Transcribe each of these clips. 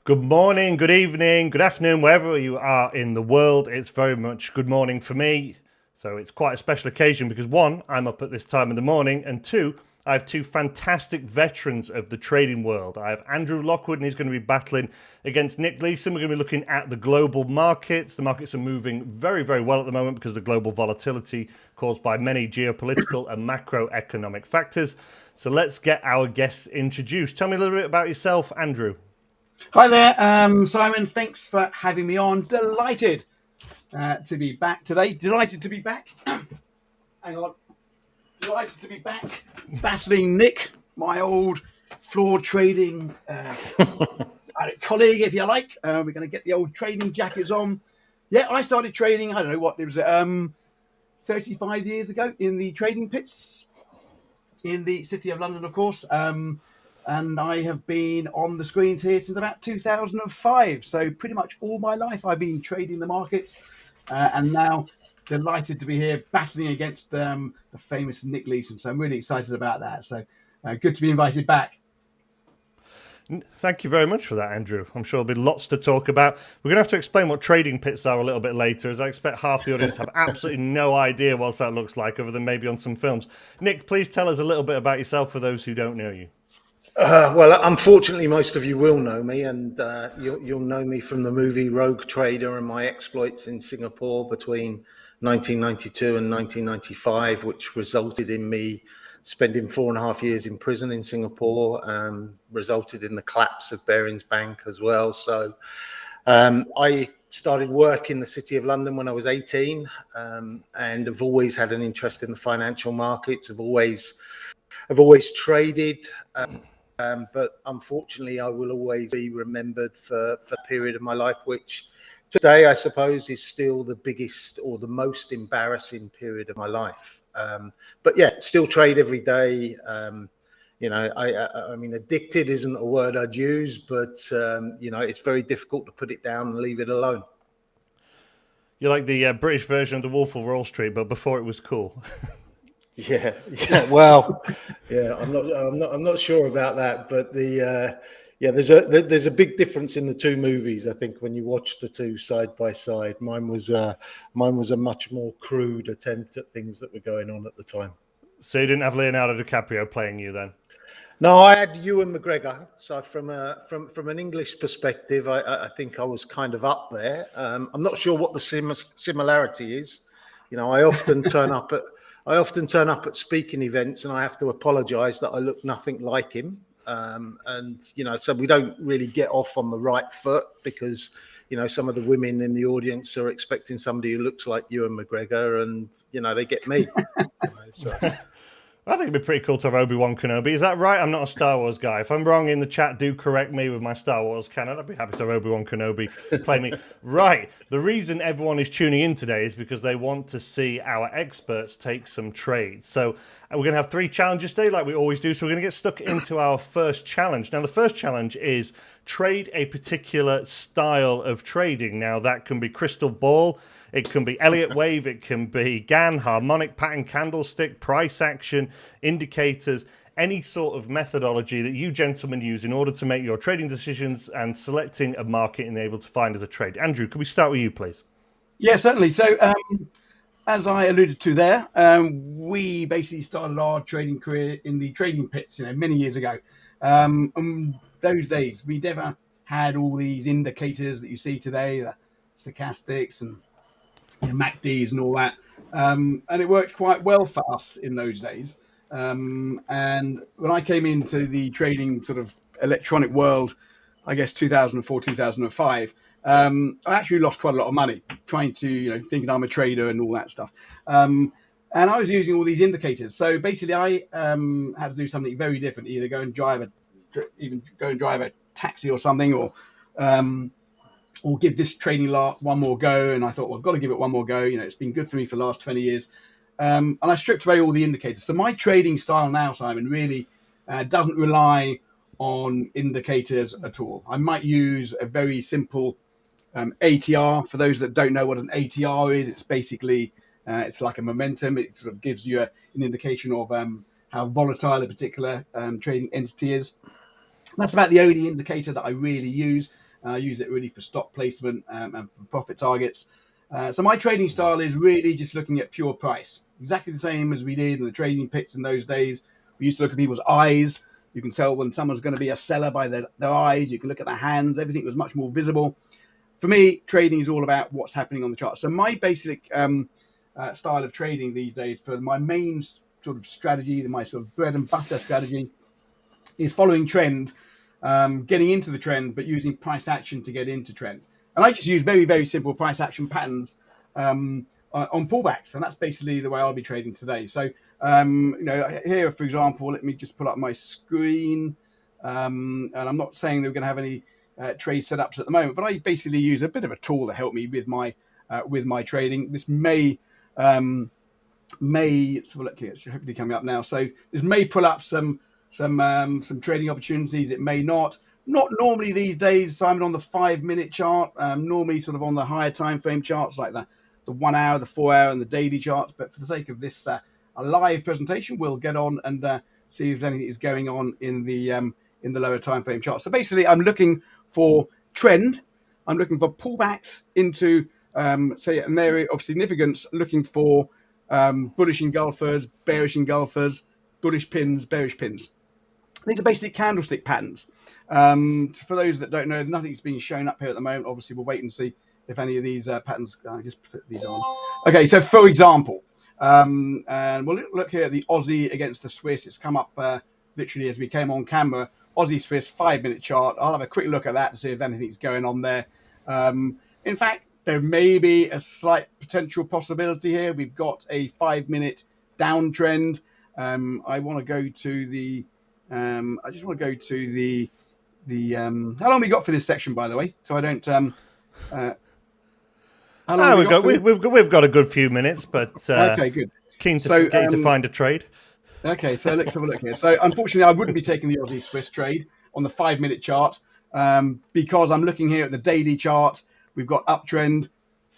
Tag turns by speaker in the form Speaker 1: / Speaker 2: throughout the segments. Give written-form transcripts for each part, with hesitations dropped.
Speaker 1: Good morning, good evening, good afternoon, wherever you are in the world. It's very much good morning for me. So it's quite a special occasion because one, I'm up at this time in the morning, and two, I have two fantastic veterans of the trading world. I have Andrew Lockwood, and he's going to be battling against Nick Leeson. We're going to be looking at the global markets. The markets are moving very, very well at the moment because of the global volatility caused by many geopolitical and macroeconomic factors. So let's get our guests introduced. Tell me a little bit about yourself, Andrew.
Speaker 2: Hi there, Simon. Thanks for having me on. Delighted to be back today. Delighted to be back. Hang on. Delighted to be back battling Nick, my old floor trading colleague, if you like. We're going to get the old trading jackets on. Yeah, I started trading, I don't know what, it was 35 years ago in the trading pits in the City of London, of course. And I have been on the screens here since about 2005. So pretty much all my life I've been trading the markets, and now delighted to be here battling against the famous Nick Leeson. So I'm really excited about that. So good to be invited back.
Speaker 1: Thank you very much for that, Andrew. I'm sure there'll be lots to talk about. We're going to have to explain what trading pits are a little bit later, as I expect half the audience have absolutely no idea what that looks like, other than maybe on some films. Nick, please tell us a little bit about yourself for those who don't know you.
Speaker 3: Well, unfortunately, most of you will know me, and you'll know me from the movie Rogue Trader and my exploits in Singapore between 1992 and 1995, which resulted in me spending 4.5 years in prison in Singapore, resulted in the collapse of Barings Bank as well. So I started work in the City of London when I was 18, and have always had an interest in the financial markets. I've always traded. But unfortunately, I will always be remembered for a period of my life, which today, I suppose, is still the biggest or the most embarrassing period of my life. But yeah, still trade every day. I mean, addicted isn't a word I'd use, but, it's very difficult to put it down and leave it alone.
Speaker 1: You're like the British version of the Wolf of Wall Street, but before it was cool.
Speaker 3: Yeah. Well, yeah, I'm not sure about that, but there's a big difference in the two movies. I think when you watch the two side by side, mine was a much more crude attempt at things that were going on at the time.
Speaker 1: So you didn't have Leonardo DiCaprio playing you then?
Speaker 3: No, I had Ewan McGregor. So from an English perspective, I think I was kind of up there. I'm not sure what the similarity is. I often turn up at speaking events, and I have to apologise that I look nothing like him. So we don't really get off on the right foot because some of the women in the audience are expecting somebody who looks like Ewan McGregor, and they get me.
Speaker 1: I think it'd be pretty cool to have Obi-Wan Kenobi. Is that right? I'm not a Star Wars guy. If I'm wrong in the chat, do correct me with my Star Wars canon. I'd be happy to have Obi-Wan Kenobi play me. Right. The reason everyone is tuning in today is because they want to see our experts take some trades. So we're going to have 3 challenges today, like we always do. So we're going to get stuck into our first challenge. Now, the first challenge is trade a particular style of trading. Now, that can be crystal ball. It can be Elliott wave, it can be GAN, harmonic pattern, candlestick, price action, indicators, any sort of methodology that you gentlemen use in order to make your trading decisions and selecting a market and able to find as a trade. Andrew, could we start with you, please?
Speaker 2: Yeah, certainly. So as I alluded to there, we basically started our trading career in the trading pits, many years ago. And those days, we never had all these indicators that you see today, the stochastics and MACDs and all that. And it worked quite well for us in those days. And when I came into the trading sort of electronic world, I guess 2004, 2005, I actually lost quite a lot of money trying to, thinking I'm a trader and all that stuff. And I was using all these indicators. So basically I had to do something very different, either go and drive a taxi or something, or give this training one more go. And I thought, well, I've got to give it one more go. It's been good for me for the last 20 years. And I stripped away all the indicators. So my trading style now, Simon, really doesn't rely on indicators at all. I might use a very simple ATR. For those that don't know what an ATR is, it's basically, it's like a momentum. It sort of gives you an indication of how volatile a particular trading entity is. That's about the only indicator that I really use. I use it really for stock placement and for profit targets. So my trading style is really just looking at pure price, exactly the same as we did in the trading pits in those days. We used to look at people's eyes. You can tell when someone's going to be a seller by their eyes. You can look at their hands. Everything was much more visible. For me, trading is all about what's happening on the chart. So my basic style of trading these days, for my main sort of strategy, my sort of bread and butter strategy, is following trend, getting into the trend, but using price action to get into trend. And I just use very, very simple price action patterns on pullbacks, and that's basically the way I'll be trading today. So, here, for example, let me just pull up my screen, and I'm not saying that we're going to have any trade setups at the moment, but I basically use a bit of a tool to help me with my trading. This may let's have a look here. It's hopefully coming up now. So this may pull up some trading opportunities. It may not. Not normally these days, Simon, on the 5-minute chart. Normally sort of on the higher time frame charts like the 1 hour, the 4 hour, and the daily charts. But for the sake of this a live presentation, we'll get on and see if anything is going on in the lower time frame chart. So basically, I'm looking for trend. I'm looking for pullbacks into say an area of significance. Looking for bullish engulfers, bearish engulfers, bullish pins, bearish pins. These are basically candlestick patterns. For those that don't know, nothing's being shown up here at the moment. Obviously, we'll wait and see if any of these patterns. I just put these on. Okay, so for example, and we'll look here at the Aussie against the Swiss. It's come up literally as we came on camera. Aussie Swiss 5-minute chart. I'll have a quick look at that to see if anything's going on there. In fact, there may be a slight potential possibility here. We've got a 5-minute downtrend. I want to go to the. I just want to go to the. How long have we got for this section, by the way? So I don't. How long
Speaker 1: we've got a good few minutes, but
Speaker 2: okay, good.
Speaker 1: Keen to get you to find a trade.
Speaker 2: Okay, so let's have a look here. So unfortunately, I wouldn't be taking the Aussie Swiss trade on the 5-minute chart because I'm looking here at the daily chart. We've got uptrend,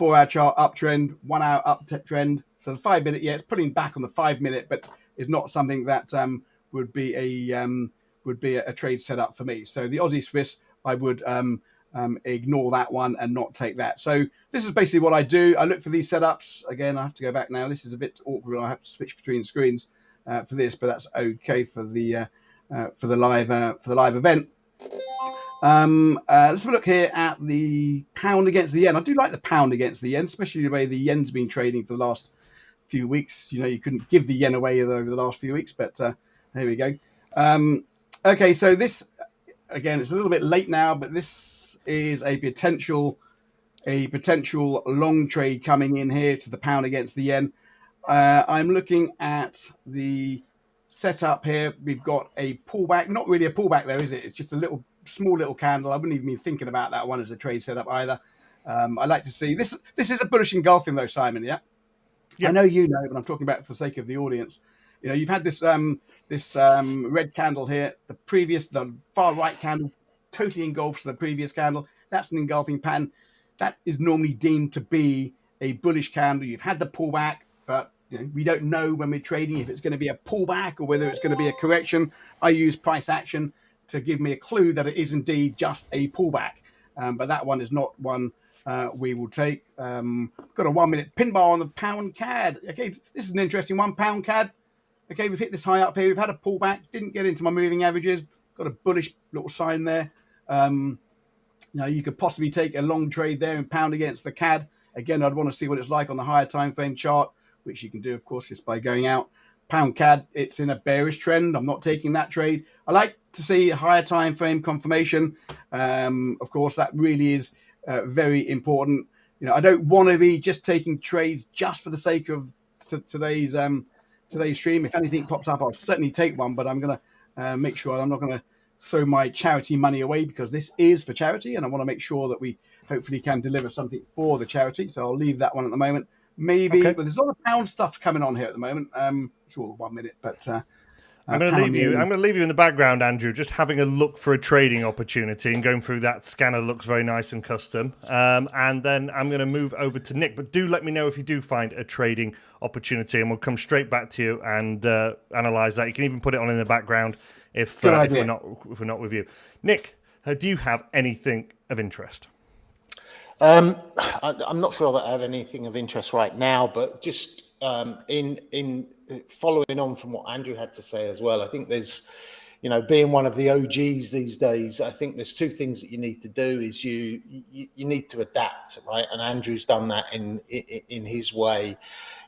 Speaker 2: 4-hour chart uptrend, 1 hour uptrend. So the 5-minute, it's pulling back on the 5-minute, but it's not something that would be a trade setup for me. So the Aussie Swiss, I would ignore that one and not take that. So this is basically what I do. I look for these setups. Again, I have to go back now. This is a bit awkward. I have to switch between screens for this, but that's okay for the live event. Let's have a look here at the pound against the yen. I do like the pound against the yen, especially the way the yen's been trading for the last few weeks. You know, you couldn't give the yen away over the last few weeks, but there we go. Okay, so this, again, it's a little bit late now, but this is a potential long trade coming in here to the pound against the yen. I'm looking at the setup here. We've got a pullback, not really a pullback though, is it? It's just a small little candle. I wouldn't even be thinking about that one as a trade setup either. I like to see this. This is a bullish engulfing though, Simon. Yeah. I know you know, but I'm talking about it for the sake of the audience. You know, you've had this red candle here. The far right candle totally engulfs the previous candle. That's an engulfing pattern. That is normally deemed to be a bullish candle. You've had the pullback, but we don't know when we're trading if it's going to be a pullback or whether it's going to be a correction. I use price action to give me a clue that it is indeed just a pullback. But that one is not one we will take. Got a 1-minute pin bar on the pound CAD. Okay, this is an interesting one, pound CAD. Okay, we've hit this high up here. We've had a pullback. Didn't get into my moving averages. Got a bullish little sign there. You could possibly take a long trade there in pound against the CAD. Again, I'd want to see what it's like on the higher time frame chart, which you can do, of course, just by going out. Pound CAD, it's in a bearish trend. I'm not taking that trade. I like to see a higher time frame confirmation. Of course, that really is very important. I don't want to be just taking trades just for the sake of today's stream. If anything pops up, I'll certainly take one, but I'm going to make sure I'm not going to throw my charity money away because this is for charity and I want to make sure that we hopefully can deliver something for the charity. So I'll leave that one at the moment. Maybe, but there's a lot of pound stuff coming on here at the moment. It's all 1 minute, but
Speaker 1: I'm going to leave you in the background, Andrew, just having a look for a trading opportunity and going through that scanner. Looks very nice and custom. And then I'm going to move over to Nick. But do let me know if you do find a trading opportunity, and we'll come straight back to you and analyze that. You can even put it on in the background if we're not with you. Nick, Do you have anything of interest?
Speaker 3: I'm not sure that I have anything of interest right now, but just in following on from what Andrew had to say as well, I think there's, being one of the OGs these days, I think there's two things that you need to do. Is you need to adapt, right? And Andrew's done that in his way.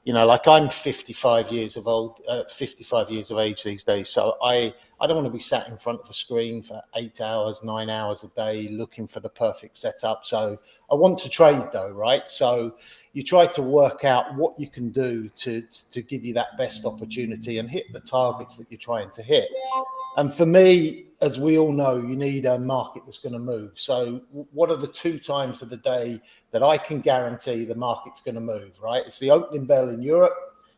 Speaker 3: Like I'm 55 years of age these days. So I don't want to be sat in front of a screen for 8 hours, 9 hours a day looking for the perfect setup. So I want to trade though, right? So you try to work out what you can do to give you that best opportunity and hit the targets that you're trying to hit. And for me, as we all know, you need a market that's going to move. So what are the 2 times of the day that I can guarantee the market's going to move, right? It's the opening bell in Europe.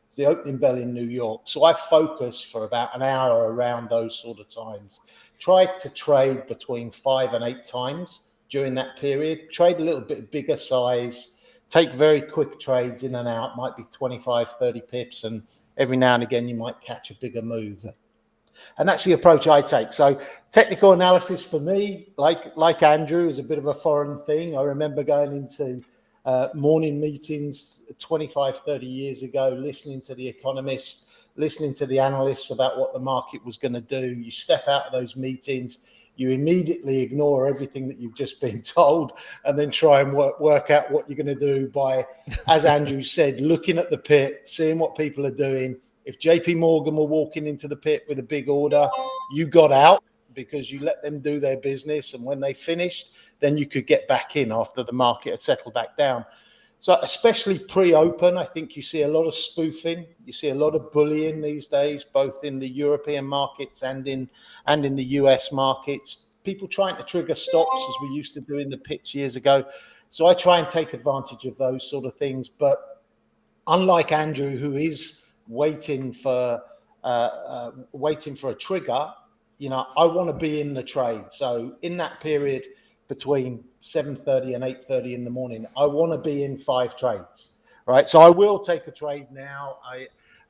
Speaker 3: It's the opening bell in New York. So I focus for about an hour around those sort of times. Try to trade between 5 and 8 times during that period. Trade a little bit bigger size. Take very quick trades in and out. Might be 25, 30 pips. And every now and again, you might catch a bigger move. And that's the approach I take. So technical analysis for me, like Andrew, is a bit of a foreign thing. I remember going into morning meetings 25, 30 years ago, listening to the economists, listening to the analysts about what the market was going to do. You step out of those meetings, you immediately ignore everything that you've just been told and then try and work out what you're going to do by, as Andrew said, looking at the pit, seeing what people are doing. If JP Morgan were walking into the pit with a big order, you got out because you let them do their business. And when they finished, then you could get back in after the market had settled back down. So especially pre-open, I think you see a lot of spoofing. You see a lot of bullying these days, both in the European markets and in the US markets. People trying to trigger stops as we used to do in the pits years ago. So I try and take advantage of those sort of things. But unlike Andrew, who is waiting for a trigger, I want to be in the trade. So in that period between 7:30 and 8:30 in the morning, I want to be in 5 trades, right? So I will take a trade now.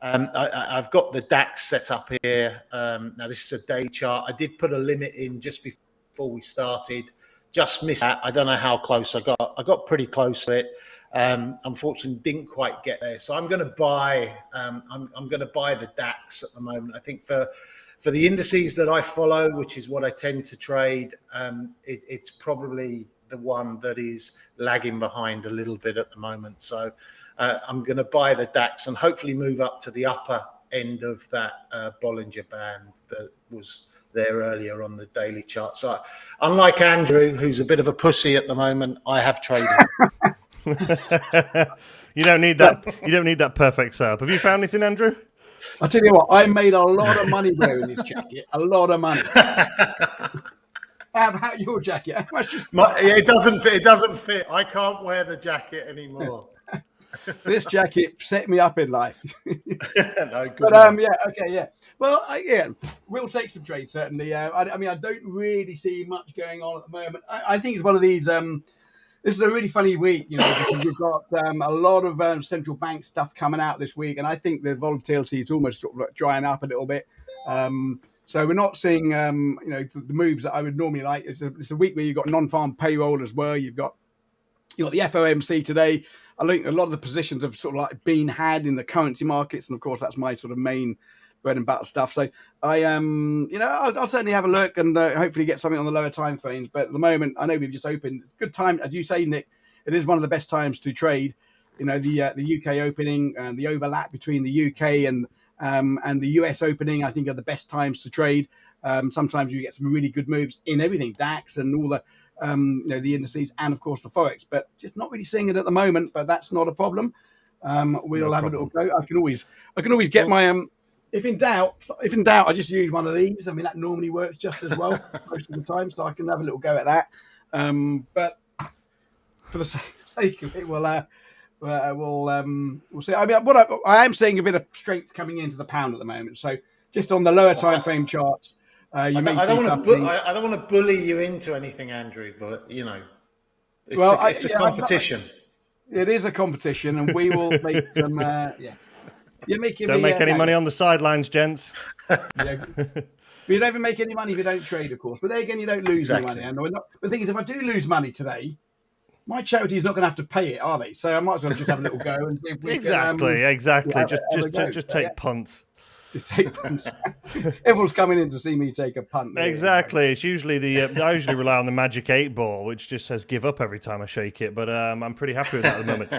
Speaker 3: I've got the DAX set up here. Now this is a day chart. I did put a limit in just before we started. Just missed that. I don't know how close I got. I got pretty close to it. Unfortunately didn't quite get there. So I'm going to buy I'm going to buy the DAX at the moment. I think for the indices that I follow, which is what I tend to trade, it's probably the one that is lagging behind a little bit at the moment. So I'm going to buy the DAX and hopefully move up to the upper end of that Bollinger Band that was there earlier on the daily chart. So unlike Andrew, who's a bit of a pussy at the moment, I have traded.
Speaker 1: You don't need that. You don't need that perfect setup. Have you found anything, Andrew?
Speaker 2: I'll tell you what, I made a lot of money wearing this jacket. A lot of money. How about your jacket?
Speaker 3: It doesn't fit. It doesn't fit. I can't wear the jacket anymore.
Speaker 2: This jacket set me up in life.
Speaker 3: No, good.
Speaker 2: But yeah. Well, we'll take some trades certainly. I mean, I don't really see much going on at the moment. I think it's one of these. This is a really funny week, because we've got a lot of central bank stuff coming out this week, and I think the volatility is almost sort of like drying up a little bit. So we're not seeing, the moves that I would normally like. It's a week where you've got non-farm payroll as well. You've got the FOMC today. I think a lot of the positions have sort of like been had in the currency markets, and of course that's my sort of main bread and butter stuff. So I'll certainly have a look and hopefully get something on the lower time frames. But at the moment, I know we've just opened. It's a good time, as you say, Nick. It is one of the best times to trade. The UK opening and the overlap between the UK and the US opening, I think, are the best times to trade. Sometimes you get some really good moves in everything, DAX and all the the indices, and of course the Forex. But just not really seeing it at the moment. But that's not a problem. We'll have a little go. I can always get my If in doubt, I just use one of these. I mean, that normally works just as well most of the time, so I can have a little go at that. But for the sake of it, we'll see. I mean, I am seeing a bit of strength coming into the pound at the moment. So just on the lower time frame charts, I don't
Speaker 3: want to bully you into anything, Andrew, but it's a competition.
Speaker 2: It is a competition, and we will make some.
Speaker 1: Don't make any money on the sidelines, gents.
Speaker 2: Yeah. But you don't even make any money if you don't trade, of course. But there again, you don't lose any money. And the thing is, if I do lose money today, my charity is not going to have to pay it, are they? So I might as well just have a little go and see if we
Speaker 1: exactly.
Speaker 2: can,
Speaker 1: Just take punts.
Speaker 2: Just take punts. Everyone's coming in to see me take a punt.
Speaker 1: Exactly. It's usually I usually rely on the magic 8 ball, which just says give up every time I shake it. But I'm pretty happy with that at the moment.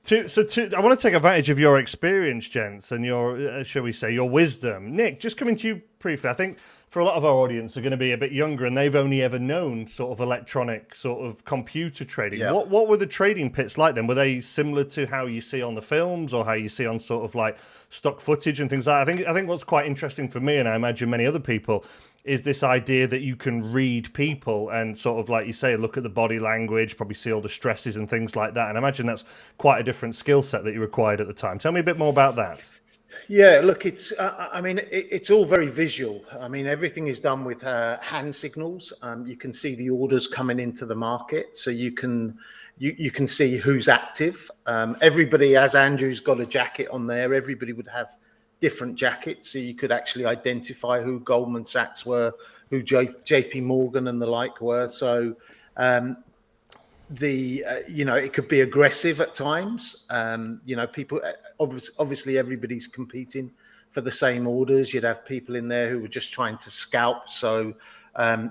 Speaker 1: I want to take advantage of your experience, gents, and your, shall we say, your wisdom. Nick, just coming to you briefly, I think for a lot of our audience are going to be a bit younger and they've only ever known sort of electronic sort of computer trading. Yeah. What were the trading pits like then? Were they similar to how you see on the films or how you see on sort of like stock footage and things like that? I think what's quite interesting for me, and I imagine many other people, is this idea that you can read people and sort of, like you say, look at the body language, probably see all the stresses and things like that. And I imagine that's quite a different skill set that you required at the time. Tell me a bit more about that.
Speaker 3: Yeah, look, it's, I mean, it's all very visual. I mean, everything is done with hand signals. You can see the orders coming into the market. So you can see who's active. Everybody, as Andrew's got a jacket on there, everybody would have different jackets. So you could actually identify who Goldman Sachs were, who JP Morgan and the like were. So, it could be aggressive at times. People, obviously everybody's competing for the same orders. You'd have people in there who were just trying to scalp. So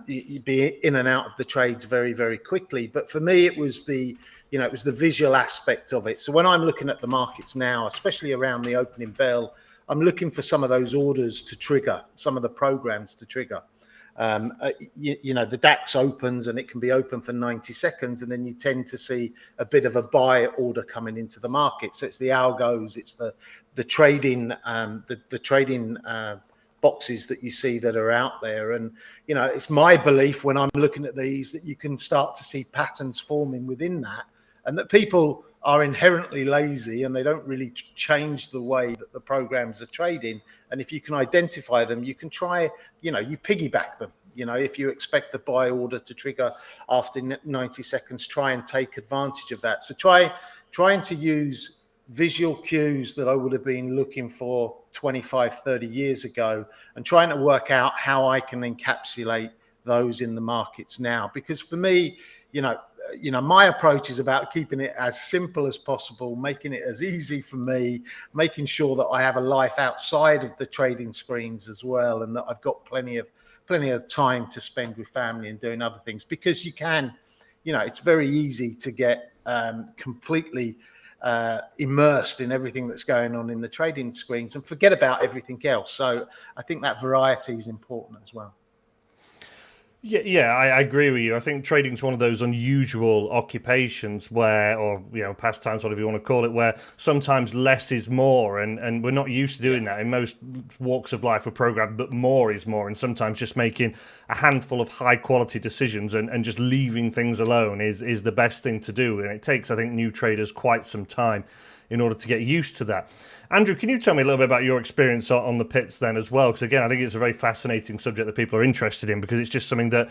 Speaker 3: you'd be in and out of the trades very, very quickly. But for me, it was the visual aspect of it. So when I'm looking at the markets now, especially around the opening bell, I'm looking for some of those orders to trigger, some of the programs to trigger. The DAX opens and it can be open for 90 seconds, and then you tend to see a bit of a buy order coming into the market. So it's the algos, it's the trading boxes that you see that are out there. And it's my belief when I'm looking at these that you can start to see patterns forming within that, and that people are inherently lazy and they don't really change the way that the programs are trading. And if you can identify them, you can try, you piggyback them. If you expect the buy order to trigger after 90 seconds, try and take advantage of that. So trying to use visual cues that I would have been looking for 25, 30 years ago, and trying to work out how I can encapsulate those in the markets now. Because for me, my approach is about keeping it as simple as possible, making it as easy for me, making sure that I have a life outside of the trading screens as well, and that I've got plenty of time to spend with family and doing other things. Because you can, it's very easy to get completely immersed in everything that's going on in the trading screens and forget about everything else. So I think that variety is important as well.
Speaker 1: Yeah, I agree with you. I think trading's one of those unusual occupations where, or pastimes, whatever you want to call it, where sometimes less is more, and we're not used to doing that. In most walks of life, we're programmed that more is more, and sometimes just making a handful of high quality decisions and just leaving things alone is the best thing to do. And it takes, I think, new traders quite some time in order to get used to that. Andrew, can you tell me a little bit about your experience on the pits then as well? Because again, I think it's a very fascinating subject that people are interested in, because it's just something that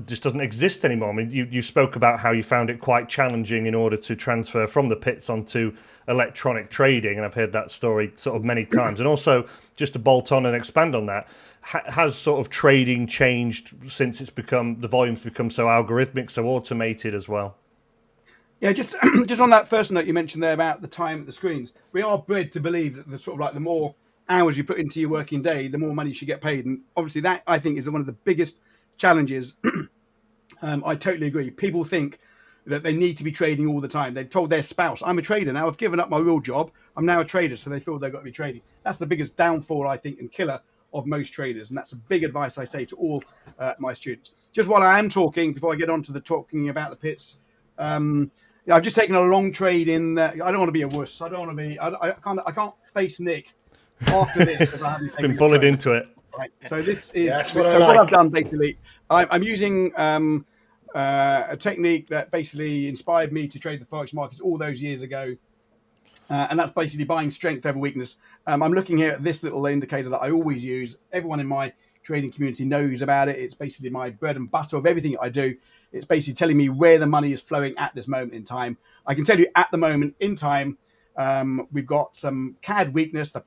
Speaker 1: just doesn't exist anymore. I mean, you spoke about how you found it quite challenging in order to transfer from the pits onto electronic trading, and I've heard that story sort of many times. And also, just to bolt on and expand on that, has sort of trading changed since the volume's become so algorithmic, so automated as well?
Speaker 2: Yeah, just on that first note you mentioned there about the time at the screens, we are bred to believe that the more hours you put into your working day, the more money you should get paid. And obviously that, I think, is one of the biggest challenges. I totally agree. People think that they need to be trading all the time. They've told their spouse, I'm a trader now, I've given up my real job, I'm now a trader, so they feel they've got to be trading. That's the biggest downfall, I think, and killer of most traders. And that's a big advice I say to all my students. Just while I am talking, before I get on to the talking about the pits, I've just taken a long trade in. I don't want to be a wuss. I don't want to be. I can't face Nick after this because I haven't
Speaker 1: been bullied into it.
Speaker 2: Right. So this is
Speaker 3: what
Speaker 2: I've done basically. I'm using a technique that basically inspired me to trade the Forex markets all those years ago, and that's basically buying strength over weakness. I'm looking here at this little indicator that I always use. Everyone in my trading community knows about it. It's basically my bread and butter of everything I do. It's basically telling me where the money is flowing at this moment in time. I can tell you at the moment in time, we've got some CAD weakness. The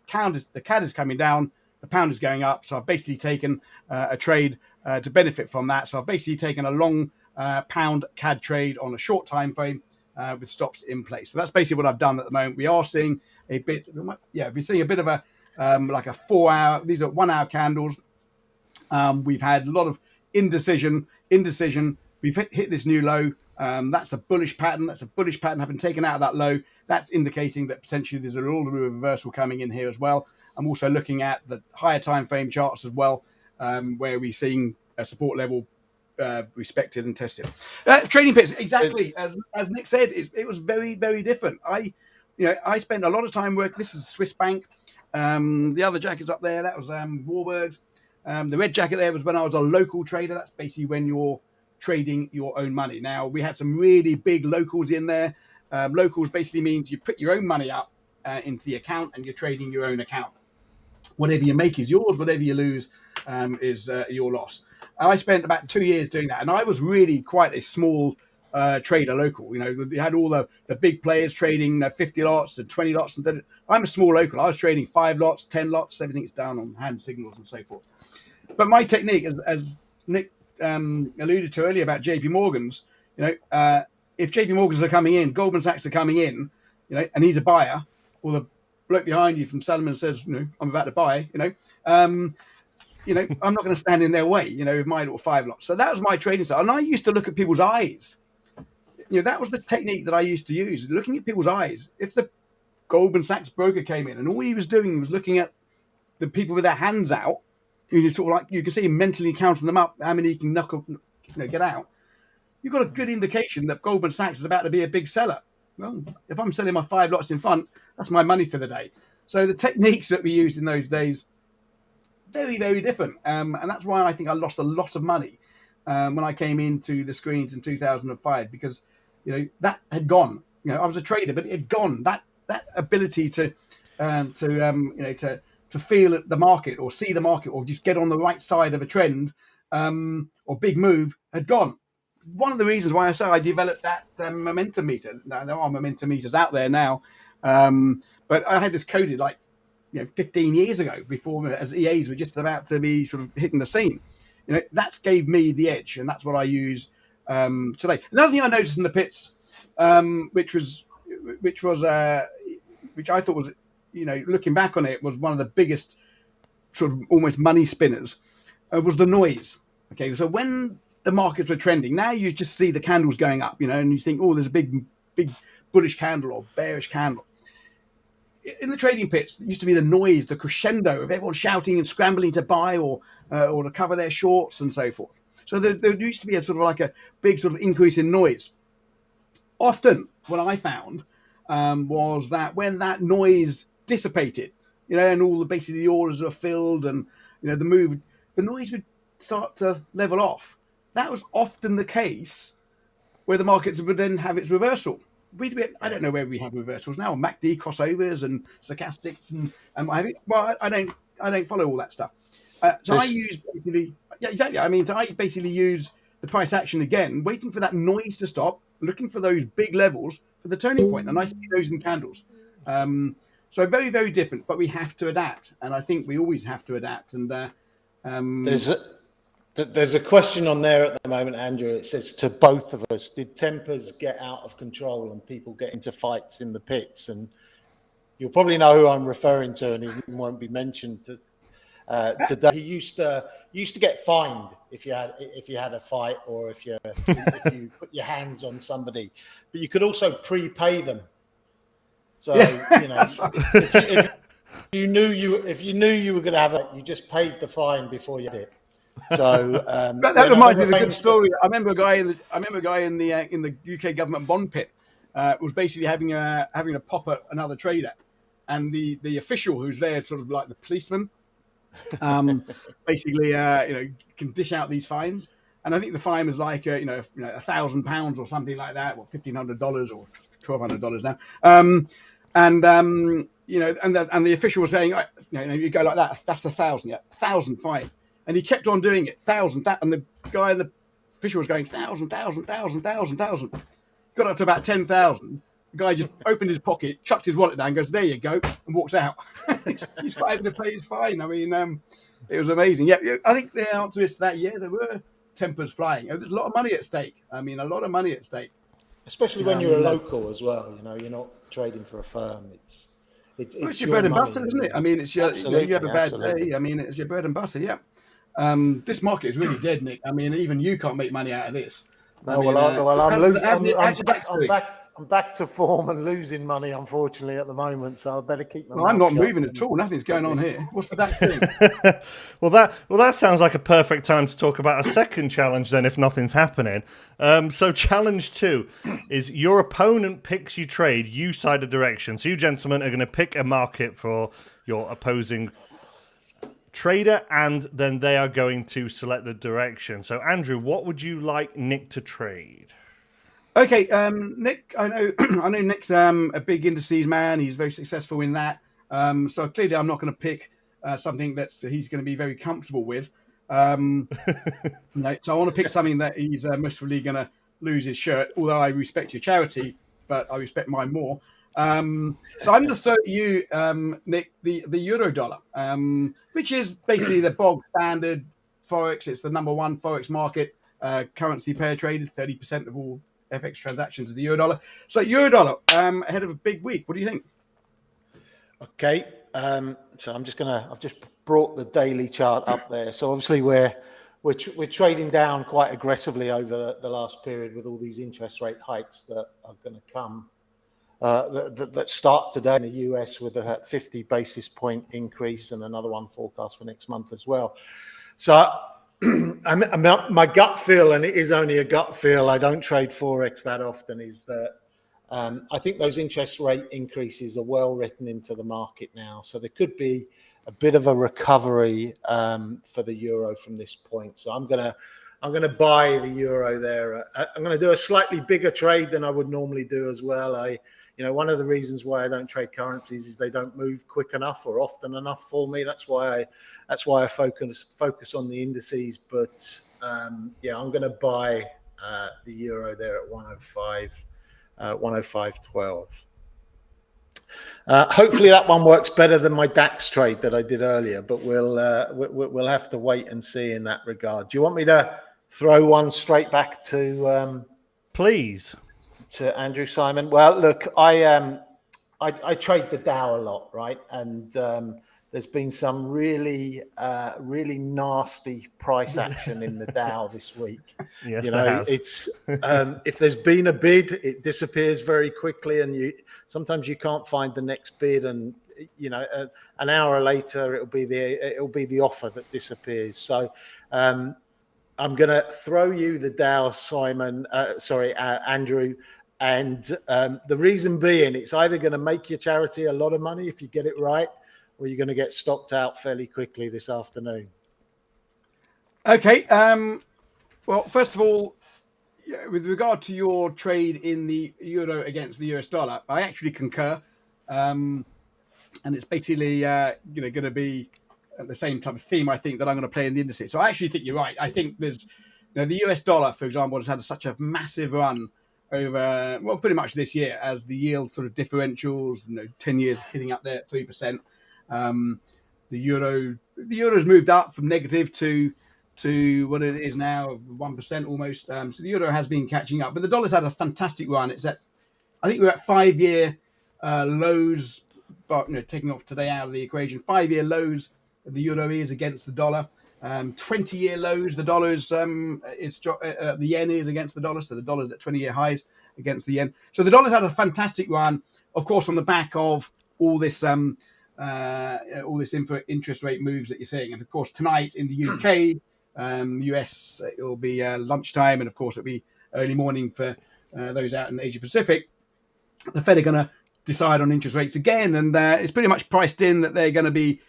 Speaker 2: CAD is coming down. the pound is going up. So I've basically taken a trade to benefit from that. So I've basically taken a long pound CAD trade on a short time frame with stops in place. So that's basically what I've done at the moment. We are seeing a bit, we're seeing a bit of a like a 4 hour. These are 1 hour candles. We've had a lot of indecision. We've hit this new low. That's a bullish pattern. Having taken out of that low, that's indicating that potentially there's a little bit of reversal coming in here as well. I'm also looking at the higher time frame charts as well, where we're seeing a support level respected and tested. Trading pits, exactly as Nick said, it was very, very different. I spent a lot of time working. This is Swiss Bank. The other jackets up there, that was Warburg's. The red jacket there was when I was a local trader. That's basically when you're trading your own money. Now, we had some really big locals in there. Locals basically means you put your own money up into the account and you're trading your own account. Whatever you make is yours. Whatever you lose is your loss. I spent about 2 years doing that. And I was really quite a small trader local. You had all the big players trading 50 lots and 20 lots. And I'm a small local. I was trading 5 lots, 10 lots. Everything's down on hand signals and so forth. But my technique, as Nick alluded to earlier about JP Morgan's, if JP Morgan's are coming in, Goldman Sachs are coming in, and he's a buyer, or the bloke behind you from Salomon says, I'm about to buy, I'm not going to stand in their way, with my little 5 lots. So that was my trading style. And I used to look at people's eyes. That was the technique that I used to use, looking at people's eyes. If the Goldman Sachs broker came in and all he was doing was looking at the people with their hands out, you just sort of like, you can see him mentally counting them up, how many he can knock up, get out. You've got a good indication that Goldman Sachs is about to be a big seller. Well, if I'm selling my 5 lots in front, that's my money for the day. So the techniques that we used in those days, very, very different. And that's why I think I lost a lot of money when I came into the screens in 2005, because, that had gone. I was a trader, but it had gone. That ability to feel the market or see the market or just get on the right side of a trend or big move had gone. One of the reasons why I say I developed that momentum meter. Now, there are momentum meters out there now, but I had this coded 15 years ago, before, as EAs were just about to be sort of hitting the scene. That's gave me the edge, and that's what I use today. Another thing I noticed in the pits, which I thought was, looking back on it, was one of the biggest sort of almost money spinners, was the noise. Okay, so when the markets were trending, now you just see the candles going up, and you think, oh, there's a big bullish candle or bearish candle. In the trading pits, it used to be the noise, the crescendo of everyone shouting and scrambling to buy or to cover their shorts and so forth. So there used to be a sort of like a big sort of increase in noise. Often, what I found was that when that noise dissipated, and all basically the orders were filled, and the noise would start to level off. That was often the case where the markets would then have its reversal. I don't know where we have reversals now, MACD crossovers and stochastics and I don't follow all that stuff. I use basically, exactly. So I basically use the price action again, waiting for that noise to stop, looking for those big levels for the turning point, and I see those in candles. So very, very different, but we have to adapt, and I think we always have to adapt. And
Speaker 3: there's a question on there at the moment, Andrew. It says to both of us: did tempers get out of control and people get into fights in the pits? And you'll probably know who I'm referring to, and his name won't be mentioned today. He used to get fined if you had a fight, or if you put your hands on somebody. But you could also prepay them. So if you knew you were going to have it, you just paid the fine before you did it. So
Speaker 2: that reminds me of a good story. I remember a guy in the UK government bond pit was basically having a pop at another trader, and the official who's there, sort of like the policeman, basically can dish out these fines. And I think the fine was like £1,000 or something like that, or $1,500 or $1,200 now. And the official was saying, you go like that, that's 1,000, 1,000 fine. And he kept on doing it, 1,000, and the guy in the official was going 1,000, 1,000, 1,000, 1,000, 1,000. Got up to about 10,000. The guy just opened his pocket, chucked his wallet down, goes, "There you go," and walks out. He's not able to pay his fine. I mean, it was amazing. Yeah, I think the answer is to that. Yeah, there were tempers flying. There's a lot of money at stake. I mean, a lot of money at stake.
Speaker 3: Especially when you're a local as well. You know, you're not trading for a firm. It's
Speaker 2: your bread and
Speaker 3: money,
Speaker 2: butter, isn't it? I mean, it's your, you have a bad
Speaker 3: absolutely.
Speaker 2: day. I mean, it's your bread and butter. Yeah. This market is really dead, Nick. I mean, even you can't make money out of this.
Speaker 3: No, I'm losing. I'm back to form and losing money, unfortunately, at the moment. So I better keep my.
Speaker 2: Well, I'm not moving at all. Nothing's going on here. What's the DAX doing?
Speaker 1: Well, that sounds like a perfect time to talk about a second challenge then, if nothing's happening. So challenge 2 is your opponent picks you trade, you side a direction. So you gentlemen are going to pick a market for your opposing trader, and then they are going to select the direction. So Andrew, what would you like Nick to trade?
Speaker 2: Okay, Nick, I know Nick's a big indices man. He's very successful in that. So clearly I'm not going to pick something that he's going to be very comfortable with. So I want to pick something that he's most probably going to lose his shirt, although I respect your charity, but I respect mine more. So I'm going to throw you, Nick, the euro dollar, which is basically the bog standard Forex. It's the number one Forex market, currency pair traded, 30% of all FX transactions of the euro dollar. So euro dollar ahead of a big week. What do you think?
Speaker 3: Okay, so I've just brought the daily chart up there. So obviously we're trading down quite aggressively over the last period with all these interest rate hikes that are going to come. That start today in the US with a 50 basis point increase and another one forecast for next month as well. So my gut feel, and it is only a gut feel, I don't trade Forex that often, is that I think those interest rate increases are well written into the market now. So there could be a bit of a recovery for the euro from this point. So I'm gonna buy the euro there. I'm going to do a slightly bigger trade than I would normally do as well. One of the reasons why I don't trade currencies is they don't move quick enough or often enough for me. That's why I focus on the indices. But I'm going to buy the euro there at 105.12. Hopefully that one works better than my DAX trade that I did earlier, but we'll have to wait and see in that regard. Do you want me to throw one straight back to
Speaker 1: please?
Speaker 3: To Andrew Simon? Well, look, I trade the Dow a lot, right? And there's been some really nasty price action in the Dow this week.
Speaker 1: Yes, there has.
Speaker 3: It's if there's been a bid, it disappears very quickly, and sometimes you can't find the next bid, and an hour later it'll be the offer that disappears. So I'm going to throw you the Dow, Andrew. And the reason being, it's either going to make your charity a lot of money if you get it right, or you're going to get stopped out fairly quickly this afternoon.
Speaker 2: Okay. Well, first of all, with regard to your trade in the euro against the US dollar, I actually concur. And it's basically going to be the same type of theme, I think, that I'm going to play in the indices. So I actually think you're right. I think there's, the US dollar, for example, has had such a massive run over, well, pretty much this year, as the yield sort of differentials, 10 years hitting up there at 3%. The euro's moved up from negative to what it is now, 1% almost. So the euro has been catching up, but the dollar's had a fantastic run. I think we're at 5-year lows, but taking off today out of the equation, 5-year lows of the euro is against the dollar. 20-year lows, the dollar's the yen is against the dollar, so the dollar's at 20-year highs against the yen. So the dollar's had a fantastic run, of course, on the back of all this interest rate moves that you're seeing. And of course, tonight in the UK, US, it will be lunchtime, and of course it'll be early morning for those out in Asia Pacific. The Fed are going to decide on interest rates again, and it's pretty much priced in that they're going to be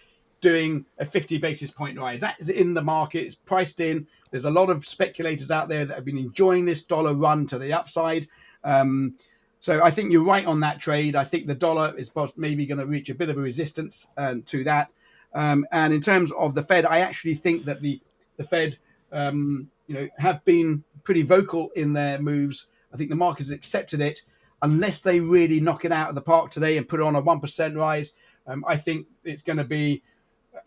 Speaker 2: doing a 50 basis point rise. That is in the market. It's priced in. There's a lot of speculators out there that have been enjoying this dollar run to the upside. So I think you're right on that trade. I think the dollar is maybe going to reach a bit of a resistance to that. And in terms of the Fed, I actually think that the Fed, have been pretty vocal in their moves. I think the market has accepted it. unless they really knock it out of the park today and put on a 1% rise, I think it's going to be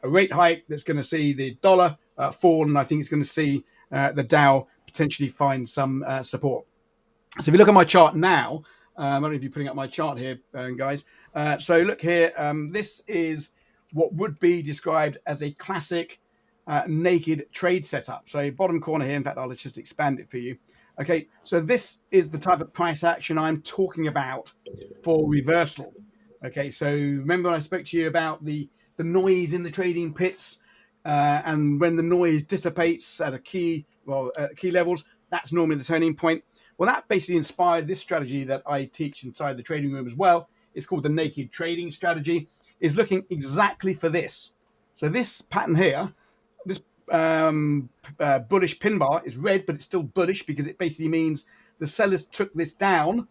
Speaker 2: a rate hike that's going to see the dollar fall, and I think it's going to see the Dow potentially find some support. So if you look at my chart now, I don't know if you're putting up my chart here, guys. So look here. This is what would be described as a classic naked trade setup. So bottom corner here. In fact, I'll just expand it for you. Okay, so this is the type of price action I'm talking about for reversal. Okay, so remember I spoke to you about the noise in the trading pits, and when the noise dissipates at key levels, that's normally the turning point. Well, that basically inspired this strategy that I teach inside the trading room as well. It's called the naked trading strategy. Is looking exactly for this. So this pattern here, this bullish pin bar is red, but it's still bullish because it basically means the sellers took this down.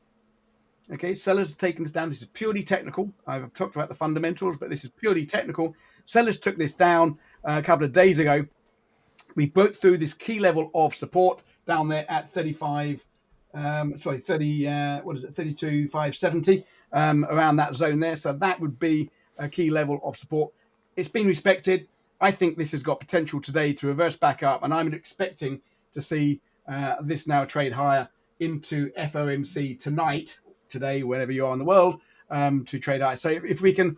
Speaker 2: Okay, sellers have taken this down. This is purely technical. I've talked about the fundamentals, but this is purely technical. Sellers took this down a couple of days ago. We broke through this key level of support down there at 32,570, around that zone there. So that would be a key level of support. It's been respected. I think this has got potential today to reverse back up, and I'm expecting to see this now trade higher into FOMC today, wherever you are in the world, to trade higher. So if we can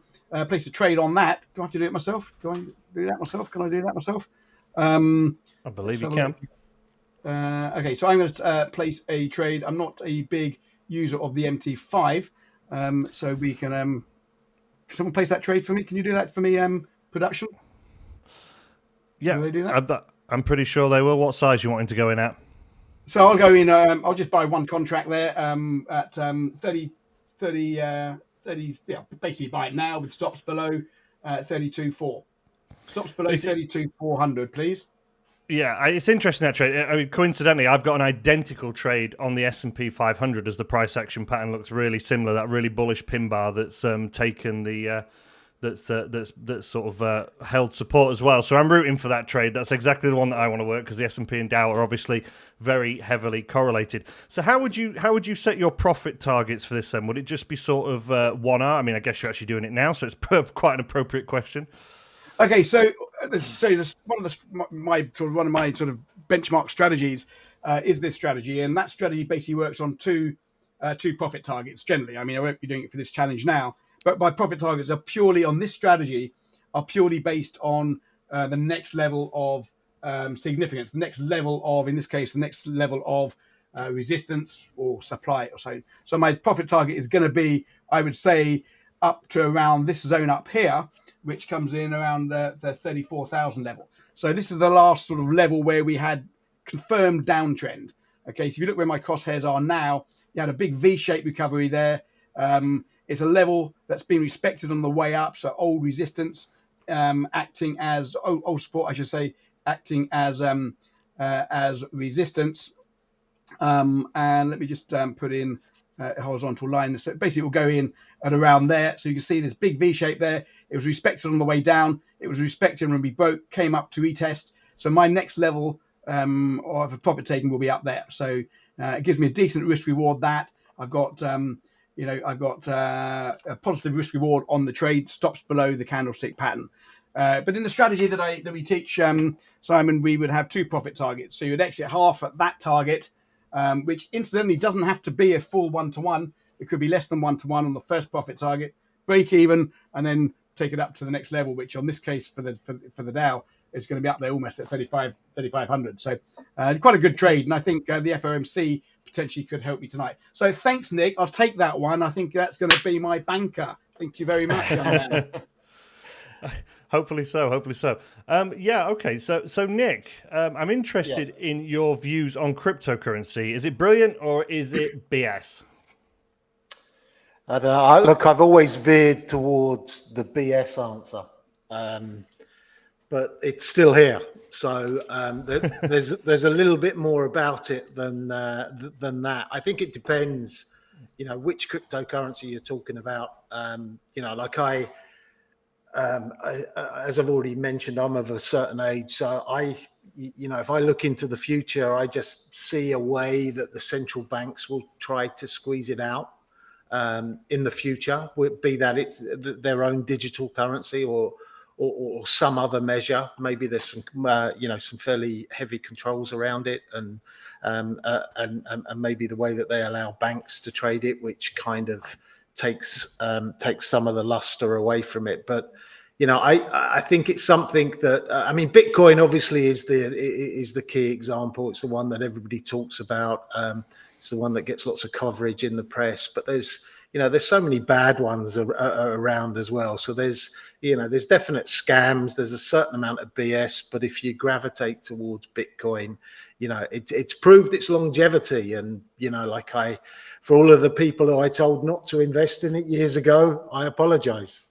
Speaker 2: place a trade on that, do I have to do it myself? Do I do that myself? Can I do that myself?
Speaker 1: I believe you can.
Speaker 2: Okay, so I'm going to place a trade. I'm not a big user of the MT5, so we can. Can someone place that trade for me? Can you do that for me, production?
Speaker 1: Yeah,
Speaker 2: do they do that?
Speaker 1: I'm pretty sure they will. What size you wanting to go in at?
Speaker 2: So I'll go in. I'll just buy one contract there at 30. Yeah, basically buy it now with stops below 32.4. Stops below 32,400, please.
Speaker 1: Yeah, it's interesting, that trade. I mean, coincidentally, I've got an identical trade on the S&P 500 as the price action pattern looks really similar. That really bullish pin bar that's taken the that's sort of held support as well. So I'm rooting for that trade. That's exactly the one that I want to work, because the S&P and Dow are obviously very heavily correlated. So how would you set your profit targets for this then? Would it just be sort of 1 hour? I mean, I guess you're actually doing it now, so it's quite an appropriate question.
Speaker 2: Okay, so one of my sort of benchmark strategies is this strategy, and that strategy basically works on two profit targets generally. I mean, I won't be doing it for this challenge now, but my profit targets are purely on this strategy, are purely based on the next level of significance, the next level of, in this case, the next level of resistance or supply or so. So my profit target is going to be, I would say, up to around this zone up here, which comes in around the 34,000 level. So this is the last sort of level where we had confirmed downtrend. Okay, so if you look where my crosshairs are now, you had a big V-shaped recovery there. It's a level that's been respected on the way up. So old resistance acting as old support, I should say, acting as resistance. And let me just put in a horizontal line. So basically, we'll go in at around there. So you can see this big V shape there. It was respected on the way down. It was respected when we broke, came up to retest. So my next level of a profit taking will be up there. So it gives me a decent risk reward. That I've got, a positive risk reward on the trade. Stops below the candlestick pattern. But in the strategy that we teach, Simon, we would have two profit targets. So you'd exit half at that target, which incidentally doesn't have to be a full 1-to-1. It could be less than 1-to-1 on the first profit target, break even, and then take it up to the next level, which on this case for the Dow is going to be up there almost at 3,500. So quite a good trade, and I think the FOMC potentially could help me tonight. So thanks, Nick. I'll take that one. I think that's going to be my banker. Thank you very much, young man.
Speaker 1: Hopefully so. Okay. So Nick, I'm interested in your views on cryptocurrency. Is it brilliant or is it BS?
Speaker 3: I don't know. Look, I've always veered towards the BS answer, but it's still here. So there's a little bit more about it than that. I think it depends, which cryptocurrency you're talking about. As I've already mentioned, I'm of a certain age, so if I look into the future, I just see a way that the central banks will try to squeeze it out. in the future, be that it's their own digital currency or some other measure. Maybe there's some some fairly heavy controls around it, and maybe the way that they allow banks to trade it, which kind of takes some of the luster away from it. But I think it's something that Bitcoin obviously is the key example. It's the one that everybody talks about. It's the one that gets lots of coverage in the press. But there's so many bad ones around as well. So there's definite scams. There's a certain amount of BS. But if you gravitate towards Bitcoin, it's proved its longevity. And for all of the people who I told not to invest in it years ago, I apologize.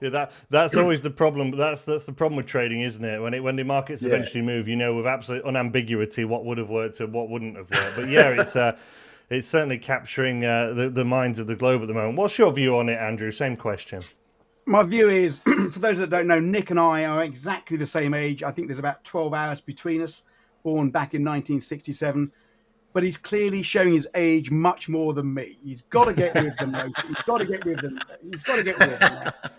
Speaker 1: Yeah, that's always the problem. That's the problem with trading, isn't it? When the markets eventually move, with absolute unambiguity what would have worked and what wouldn't have worked. But yeah, it's certainly capturing the minds of the globe at the moment. What's your view on it, Andrew? Same question.
Speaker 2: My view is, for those that don't know, Nick and I are exactly the same age. I think there's about 12 hours between us, born back in 1967. But he's clearly showing his age much more than me. He's got to get with them, mate. He's got to get with them. Now.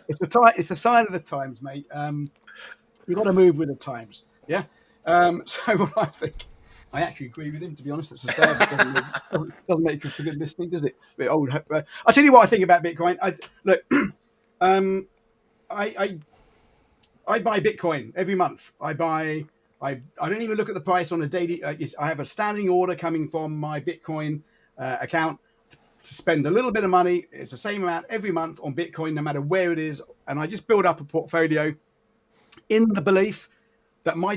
Speaker 2: It's a sign of the times, mate. You've got to move with the times. Yeah. So what I think, I actually agree with him. To be honest, it's a sad. Doesn't make you forget listening, does it? A bit old. I'll tell you what I think about Bitcoin. I buy Bitcoin every month. I don't even look at the price on a daily. I have a standing order coming from my Bitcoin account to spend a little bit of money. It's the same amount every month on Bitcoin, no matter where it is. And I just build up a portfolio in the belief that my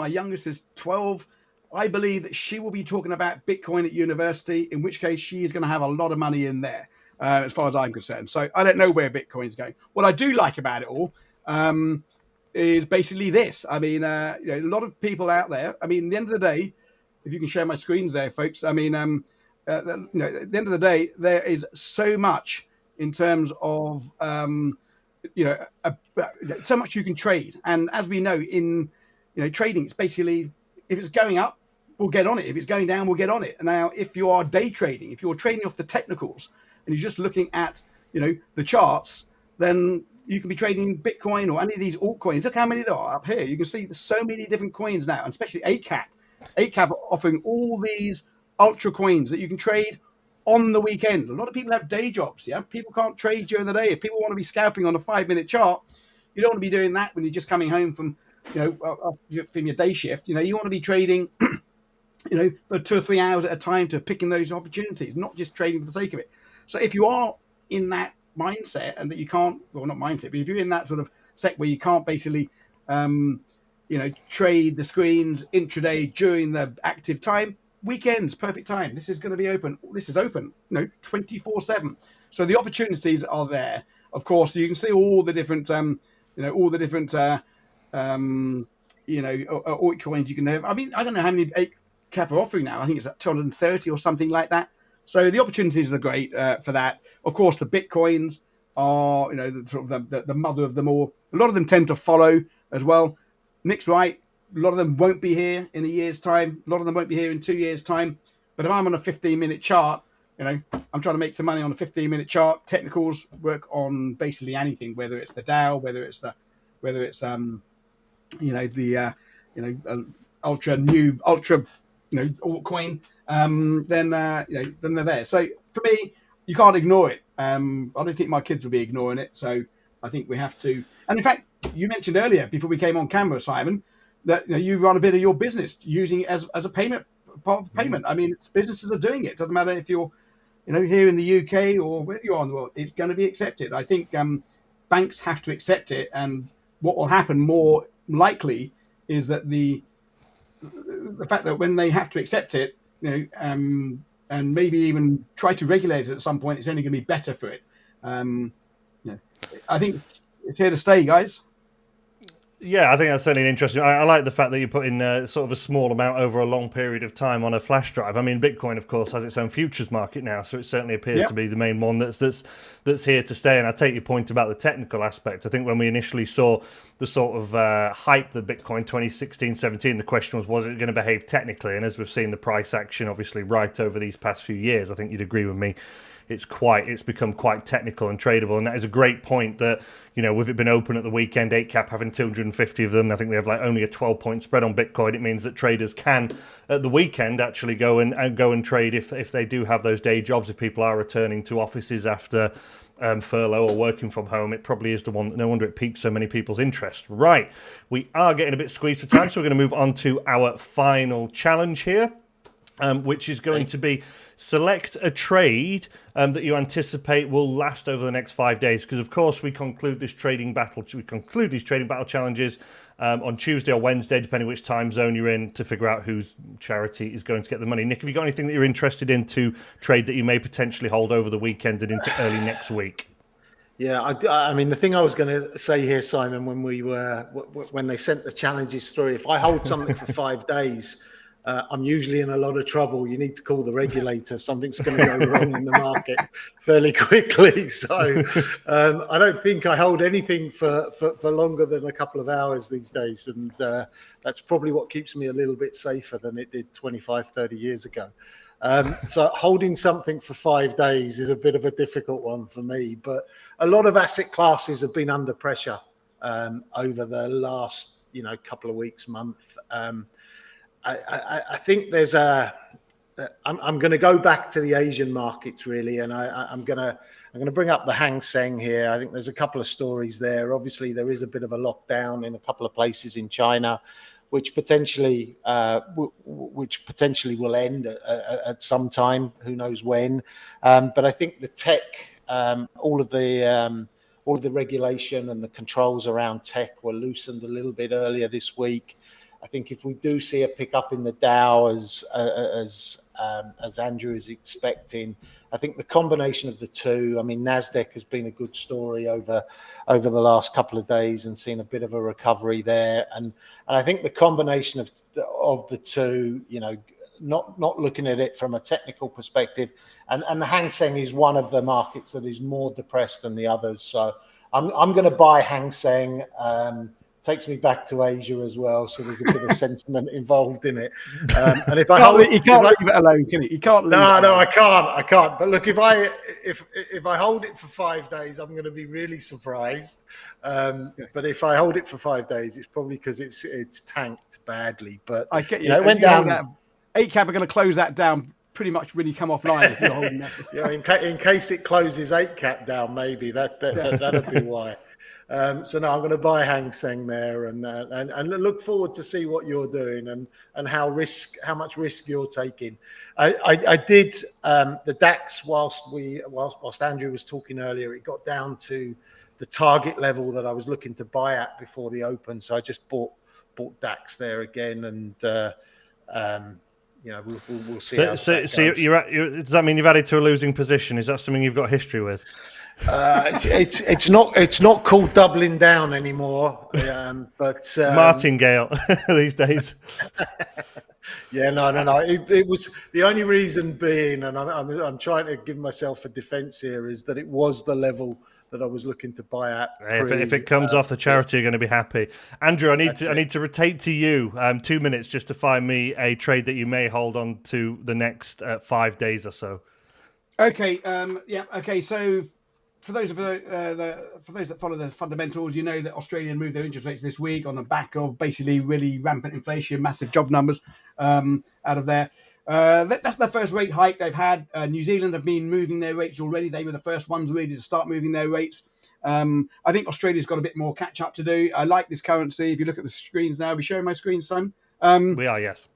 Speaker 2: youngest is 12. I believe that she will be talking about Bitcoin at university, in which case she is going to have a lot of money in there, as far as I'm concerned. So I don't know where Bitcoin is going. What I do like about it all, is basically this. A lot of people out there. At the end of the day, if you can share my screens there, folks. At the end of the day, there is so much in terms of so much you can trade. And as we know in trading, it's basically if it's going up, we'll get on it. If it's going down, we'll get on it. Now, if you are day trading, if you're trading off the technicals and you're just looking at the charts, then you can be trading Bitcoin or any of these altcoins. Look how many there are up here. You can see there's so many different coins now, and especially 8cap. 8cap are offering all these ultra coins that you can trade on the weekend. A lot of people have day jobs. Yeah, people can't trade during the day. If people want to be scalping on a 5-minute chart, you don't want to be doing that when you're just coming home from from your day shift. You want to be trading for 2 or 3 hours at a time to picking those opportunities, not just trading for the sake of it. So if you are in that mindset and that you can't, well, not mindset, but if you're in that sort of sect where you can't basically trade the screens intraday during the active time, weekends perfect time. This is going to be open. This is open 24/7. So the opportunities are there. Of course, you can see all the different altcoins you can have. I don't know how many 8cap are offering now. I think it's at 230 or something like that. So the opportunities are great for that. Of course, the Bitcoins are, the mother of them all. A lot of them tend to follow as well. Nick's right. A lot of them won't be here in a year's time. A lot of them won't be here in 2 years' time. But if I'm on a 15-minute chart, I'm trying to make some money on a 15-minute chart. Technicals work on basically anything, whether it's the Dow, whether it's ultra altcoin. Then they're there. So for me, you can't ignore it. I don't think my kids will be ignoring it. So I think we have to. And in fact, you mentioned earlier before we came on camera, Simon, that you run a bit of your business using it as a payment, part of payment. Businesses are doing it. Doesn't matter if you're here in the UK or wherever you are in the world, it's going to be accepted. I think banks have to accept it. And what will happen more likely is that the fact that when they have to accept it, and maybe even try to regulate it at some point, it's only going to be better for it. I think it's here to stay, guys.
Speaker 1: Yeah, I think that's certainly interesting. I like the fact that you put in sort of a small amount over a long period of time on a flash drive. I mean, Bitcoin, of course, has its own futures market now, so it certainly appears to be the main one that's here to stay. And I take your point about the technical aspect. I think when we initially saw the sort of hype that Bitcoin 2016-17, the question was it going to behave technically? And as we've seen the price action, obviously, right over these past few years, I think you'd agree with me. It's become quite technical and tradable, and that is a great point. That, you know, with it been open at the weekend, 8cap having 250 of them, I think we have like only a 12-point spread on Bitcoin. It means that traders can at the weekend actually go and trade if they do have those day jobs. If people are returning to offices after furlough or working from home, it probably is the one. No wonder it piqued so many people's interest. Right, we are getting a bit squeezed for time, so we're going to move on to our final challenge here. Which is going to be select a trade that you anticipate will last over the next 5 days. Because of course we conclude these trading battle challenges on Tuesday or Wednesday, depending which time zone you're in, to figure out whose charity is going to get the money. Nick, have you got anything that you're interested in to trade that you may potentially hold over the weekend and into early next week?
Speaker 3: Yeah, I mean, the thing I was going to say here, Simon, when they sent the challenges through, if I hold something for 5 days, I'm usually in a lot of trouble. You need to call the regulator. Something's going to go wrong in the market fairly quickly. So I don't think I hold anything for longer than a couple of hours these days. And that's probably what keeps me a little bit safer than it did 25, 30 years ago. So holding something for 5 days is a bit of a difficult one for me. But a lot of asset classes have been under pressure over the last, couple of weeks, month. I think there's I'm going to go back to the Asian markets really, and I'm going to bring up the Hang Seng here. I think there's a couple of stories there. Obviously, there is a bit of a lockdown in a couple of places in China, which potentially will end at some time. Who knows when? But I think the tech, all of the regulation and the controls around tech were loosened a little bit earlier this week. I think if we do see a pickup in the Dow, as Andrew is expecting, I think the combination of the two. I mean, Nasdaq has been a good story over the last couple of days and seen a bit of a recovery there, and I think the combination of the two, not looking at it from a technical perspective, and the Hang Seng is one of the markets that is more depressed than the others. So I'm going to buy Hang Seng. Takes me back to Asia as well, so there's a bit of sentiment involved in it. And if I hold,
Speaker 2: you can't leave it alone, can you? You can't.
Speaker 3: No, I can't. But look, if I hold it for 5 days, I'm going to be really surprised. But if I hold it for 5 days, it's probably because it's tanked badly. But
Speaker 2: I get you.
Speaker 3: It went down.
Speaker 2: 8cap are going to close that down pretty much when you come offline. If you're holding that.
Speaker 3: Yeah, in case it closes 8cap down, maybe that'd be why. So no, I'm going to buy Hang Seng there, and look forward to see what you're doing and how much risk you're taking. I did the DAX whilst Andrew was talking earlier. It got down to the target level that I was looking to buy at before the open, so I just bought DAX there again, and we'll see. So
Speaker 1: does that mean you've added to a losing position? Is that something you've got history with?
Speaker 3: It's not called doubling down anymore, but
Speaker 1: martingale these days.
Speaker 3: Yeah, no. It was the only reason being, and I'm trying to give myself a defense here, is that it was the level that I was looking to buy at.
Speaker 1: If it comes off the charity, you're going to be happy. Andrew, I need to rotate to you 2 minutes just to find me a trade that you may hold on to the next 5 days or so.
Speaker 2: Okay. Okay. So, for those that follow the fundamentals, you know that Australia moved their interest rates this week on the back of basically really rampant inflation, massive job numbers out of there. That's the first rate hike they've had. New Zealand have been moving their rates already. They were the first ones really to start moving their rates. I think Australia's got a bit more catch up to do. I like this currency. If you look at the screens now, are we showing my screen, Simon?
Speaker 1: We are, yes.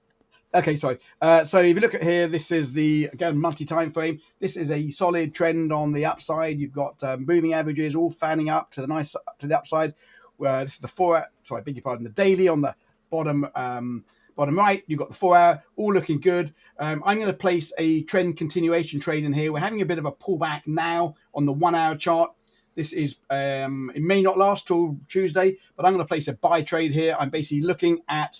Speaker 2: Okay, sorry. So if you look at here, this is again multi-time frame. This is a solid trend on the upside. You've got moving averages all fanning up to the upside. This is the 4 hour. Sorry, I beg your pardon. The daily on the bottom right. You've got the 4 hour, all looking good. I'm going to place a trend continuation trade in here. We're having a bit of a pullback now on the 1 hour chart. This is it may not last till Tuesday, but I'm going to place a buy trade here. I'm basically looking at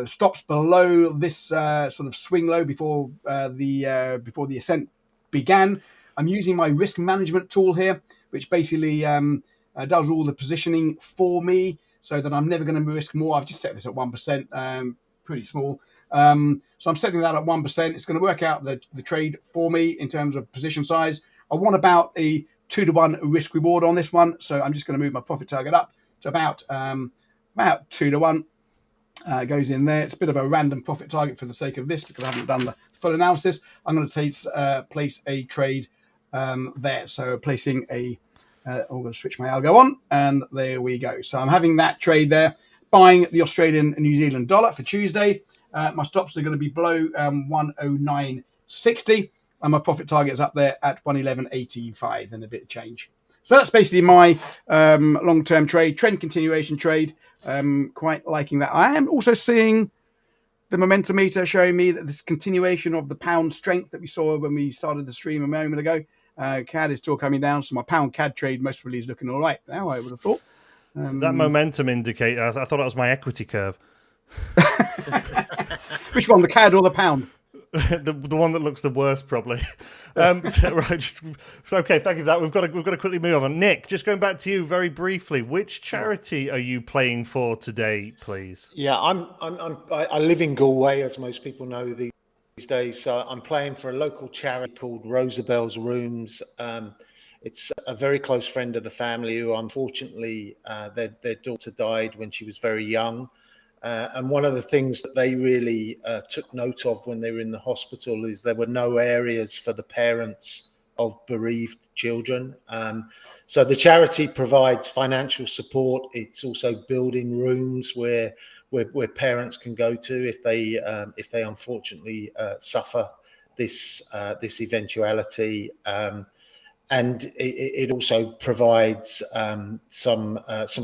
Speaker 2: stops below this sort of swing low before the ascent began. I'm using my risk management tool here, which basically does all the positioning for me, so that I'm never going to risk more. I've just set this at 1%, pretty small. So I'm setting that at 1%. It's going to work out the trade for me in terms of position size. I want about a 2-to-1 risk reward on this one, so I'm just going to move my profit target up to about 2-to-1. Goes in there. It's a bit of a random profit target for the sake of this, because I haven't done the full analysis. I'm going to place a trade there. So placing I'm going to switch my algo on, and there we go. So I'm having that trade there, buying the Australian and New Zealand dollar for Tuesday. My stops are going to be below 109.60, and my profit target is up there at 111.85 and a bit of change. So that's basically my long-term trend continuation trade. Quite liking that. I am also seeing the momentum meter showing me that this continuation of the pound strength that we saw when we started the stream a moment ago. CAD is still coming down, so my pound CAD trade most probably is looking all right now, I would have thought.
Speaker 1: That momentum indicator, I thought that was my equity curve.
Speaker 2: Which one, the CAD or the pound?
Speaker 1: the one that looks the worst, probably. Right, okay, thank you for that. We've got to quickly move on. Nick, just going back to you very briefly, which charity are you playing for today, please?
Speaker 3: Yeah, I live in Galway, as most people know these days. So I'm playing for a local charity called Rosabel's Rooms. It's a very close friend of the family who, unfortunately, their daughter died when she was very young. And one of the things that they really took note of when they were in the hospital is there were no areas for the parents of bereaved children. So the charity provides financial support. It's also building rooms where parents can go to if they unfortunately suffer this eventuality. And it also provides some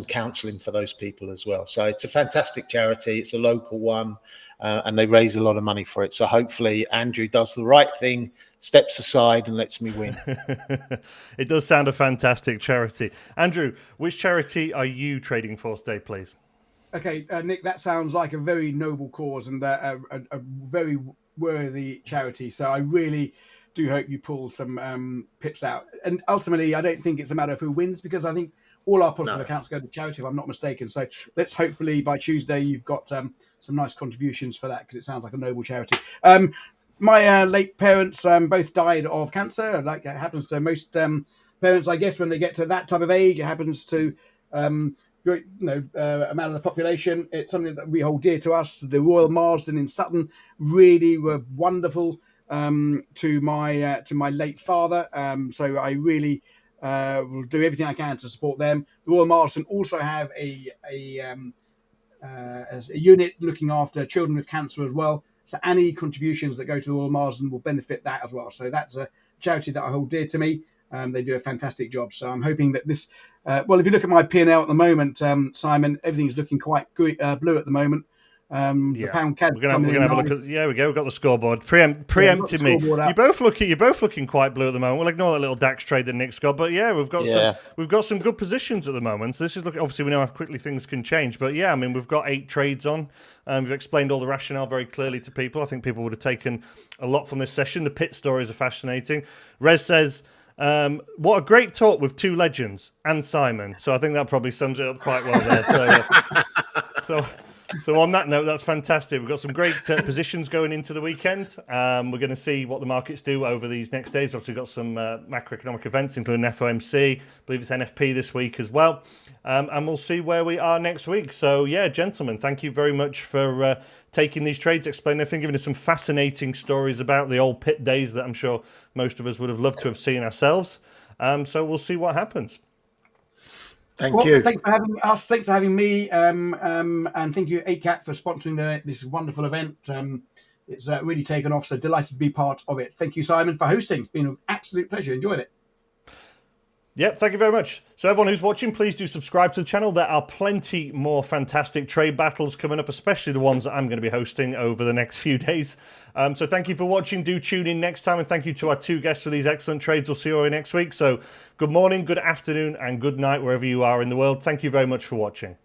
Speaker 3: counselling for those people as well. So it's a fantastic charity. It's a local one, and they raise a lot of money for it. So hopefully Andrew does the right thing, steps aside, and lets me win.
Speaker 1: It does sound a fantastic charity. Andrew, which charity are you trading for today, please?
Speaker 2: Okay, Nick, that sounds like a very noble cause and a very worthy charity. So I really do hope you pull some pips out. And ultimately, I don't think it's a matter of who wins, because I think all our positive accounts go to charity, if I'm not mistaken. So let's hopefully by Tuesday you've got some nice contributions for that, because it sounds like a noble charity. My late parents both died of cancer, like it happens to most parents, I guess, when they get to that type of age. It happens to great, amount of the population. It's something that we hold dear to us. The Royal Marsden in Sutton really were wonderful to my late father. So I really will do everything I can to support them. The Royal Marsden also have a unit looking after children with cancer as well. So any contributions that go to the Royal Marsden will benefit that as well. So that's a charity that I hold dear to me. They do a fantastic job. So I'm hoping that this, if you look at my P&L at the moment, Simon, everything's looking quite blue at the moment. The pound CAD.
Speaker 1: We're gonna have a look at. Yeah, we go. We've got the scoreboard. Preempted me. You're both looking quite blue at the moment. We'll ignore that little DAX trade that Nick's got, but yeah, we've got some good positions at the moment. So this is obviously we know how quickly things can change, but yeah, I mean we've got 8 trades on. We've explained all the rationale very clearly to people. I think people would have taken a lot from this session. The pit stories are fascinating. Rez says, what a great talk with 2 legends and Simon. So I think that probably sums it up quite well there. So on that note, that's fantastic. We've got some great positions going into the weekend. We're going to see what the markets do over these next days. Obviously, we've got some macroeconomic events, including FOMC. I believe it's NFP this week as well. And we'll see where we are next week. So, yeah, gentlemen, thank you very much for taking these trades, explaining everything, giving us some fascinating stories about the old pit days that I'm sure most of us would have loved to have seen ourselves. So we'll see what happens.
Speaker 3: Thank you.
Speaker 2: Thanks for having us. Thanks for having me. And thank you, ACAT, for sponsoring this wonderful event. It's really taken off, so delighted to be part of it. Thank you, Simon, for hosting. It's been an absolute pleasure. Enjoyed it.
Speaker 1: Yep, thank you very much. So everyone who's watching, please do subscribe to the channel. There are plenty more fantastic trade battles coming up, especially the ones that I'm going to be hosting over the next few days. So thank you for watching. Do tune in next time, and thank you to our 2 guests for these excellent trades. We'll see you all next week. So good morning, good afternoon, and good night wherever you are in the world. Thank you very much for watching.